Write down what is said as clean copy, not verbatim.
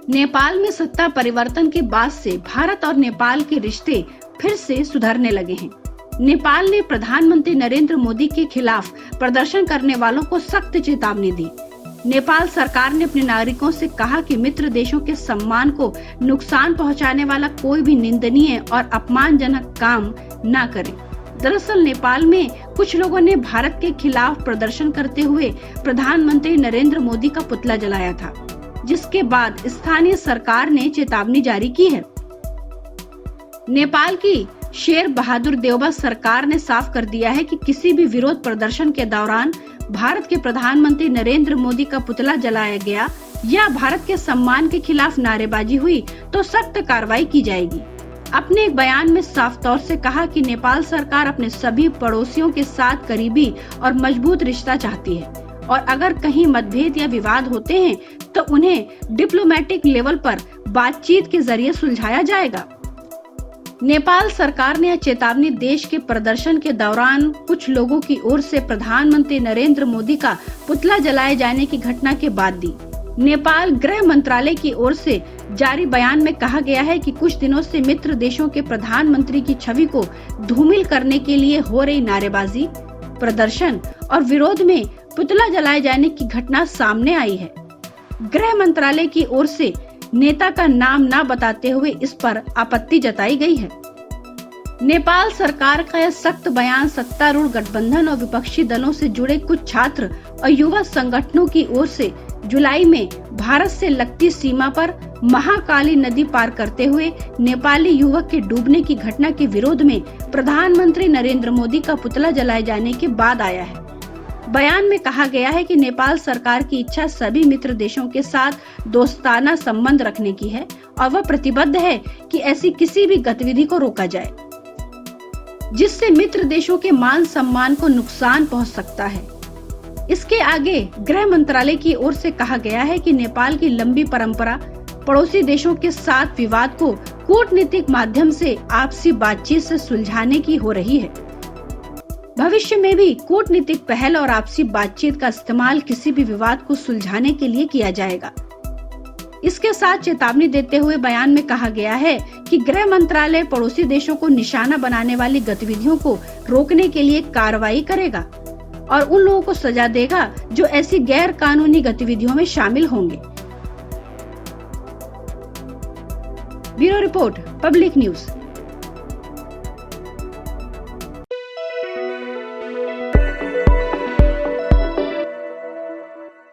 नेपाल में सत्ता परिवर्तन के बाद से भारत और नेपाल के रिश्ते फिर से सुधरने लगे हैं। नेपाल ने प्रधानमंत्री नरेंद्र मोदी के खिलाफ प्रदर्शन करने वालों को सख्त चेतावनी दी। नेपाल सरकार ने अपने नागरिकों से कहा कि मित्र देशों के सम्मान को नुकसान पहुंचाने वाला कोई भी निंदनीय और अपमानजनक काम न करे। दरअसल नेपाल में कुछ लोगों ने भारत के खिलाफ प्रदर्शन करते हुए प्रधानमंत्री नरेंद्र मोदी का पुतला जलाया था, जिसके बाद स्थानीय सरकार ने चेतावनी जारी की है। नेपाल की शेर बहादुर देउबा सरकार ने साफ कर दिया है कि किसी भी विरोध प्रदर्शन के दौरान भारत के प्रधानमंत्री नरेंद्र मोदी का पुतला जलाया गया या भारत के सम्मान के खिलाफ नारेबाजी हुई तो सख्त कार्रवाई की जाएगी। अपने एक बयान में साफ तौर से कहा कि नेपाल सरकार अपने सभी पड़ोसियों के साथ करीबी और मजबूत रिश्ता चाहती है और अगर कहीं मतभेद या विवाद होते हैं तो उन्हें डिप्लोमेटिक लेवल पर बातचीत के जरिए सुलझाया जाएगा। नेपाल सरकार ने यह चेतावनी देश के प्रदर्शन के दौरान कुछ लोगों की ओर से प्रधानमंत्री नरेंद्र मोदी का पुतला जलाए जाने की घटना के बाद दी। नेपाल गृह मंत्रालय की ओर से जारी बयान में कहा गया है कि कुछ दिनों से मित्र देशों के प्रधानमंत्री की छवि को धूमिल करने के लिए हो रही नारेबाजी, प्रदर्शन और विरोध में पुतला जलाए जाने की घटना सामने आई है। गृह मंत्रालय की ओर से नेता का नाम न बताते हुए इस पर आपत्ति जताई गई है। नेपाल सरकार का यह सख्त बयान सत्तारूढ़ गठबंधन और विपक्षी दलों से जुड़े कुछ छात्र और युवा संगठनों की ओर से जुलाई में भारत से लगती सीमा पर महाकाली नदी पार करते हुए नेपाली युवक के डूबने की घटना के विरोध में प्रधानमंत्री नरेंद्र मोदी का पुतला जलाए जाने के बाद आया है। बयान में कहा गया है कि नेपाल सरकार की इच्छा सभी मित्र देशों के साथ दोस्ताना संबंध रखने की है और वह प्रतिबद्ध है कि ऐसी किसी भी गतिविधि को रोका जाए जिससे मित्र देशों के मान सम्मान को नुकसान पहुंच सकता है। इसके आगे गृह मंत्रालय की ओर से कहा गया है कि नेपाल की लंबी परंपरा पड़ोसी देशों के साथ विवाद को कूटनीतिक माध्यम से आपसी बातचीत से सुलझाने की हो रही है। भविष्य में भी कूटनीतिक पहल और आपसी बातचीत का इस्तेमाल किसी भी विवाद को सुलझाने के लिए किया जाएगा। इसके साथ चेतावनी देते हुए बयान में कहा गया है कि गृह मंत्रालय पड़ोसी देशों को निशाना बनाने वाली गतिविधियों को रोकने के लिए कार्रवाई करेगा और उन लोगों को सजा देगा जो ऐसी गैर कानूनी गतिविधियों में शामिल होंगे। Bureau report, public news.